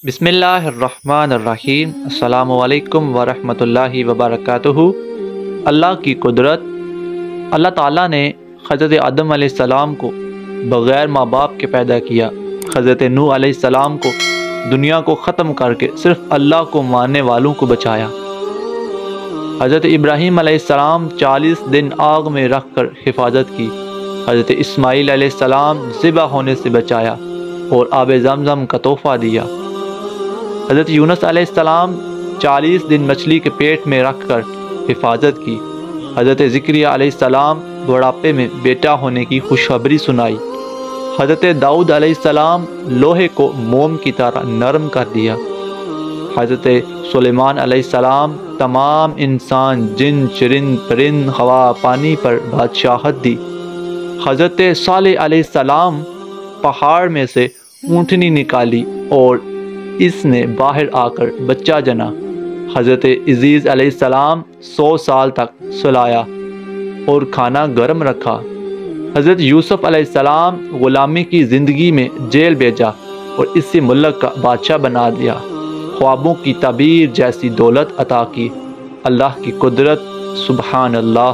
بسم اللہ الرحمن الرحیم۔ السلام علیکم ورحمۃ اللہ وبرکاتہ۔ اللہ کی قدرت۔ اللہ تعالیٰ نے حضرت آدم علیہ السلام کو بغیر ماں باپ کے پیدا کیا۔ حضرت نوح علیہ السلام کو دنیا کو ختم کر کے صرف اللہ کو ماننے والوں کو بچایا۔ حضرت ابراہیم علیہ السلام 40 دن آگ میں رکھ کر حفاظت کی۔ حضرت اسماعیل علیہ السلام ذبح ہونے سے بچایا اور آب زمزم کا تحفہ دیا۔ حضرت یونس علیہ السلام 40 دن مچھلی کے پیٹ میں رکھ کر حفاظت کی۔ حضرت زکریا علیہ السلام بڑھاپے میں بیٹا ہونے کی خوشخبری سنائی۔ حضرت داؤد علیہ السلام لوہے کو موم کی طرح نرم کر دیا۔ حضرت سلیمان علیہ السلام تمام انسان، جن، چرند، پرند، ہوا، پانی پر بادشاہت دی۔ حضرت صالح علیہ السلام پہاڑ میں سے اونٹنی نکالی اور اس نے باہر آ کر بچہ جنا۔ حضرت عزیز علیہ السلام 100 سال تک سلایا اور کھانا گرم رکھا۔ حضرت یوسف علیہ السلام غلامی کی زندگی میں جیل بھیجا اور اس سے ملک کا بادشاہ بنا دیا۔ خوابوں کی تعبیر جیسی دولت عطا کی۔ اللہ کی قدرت، سبحان اللہ۔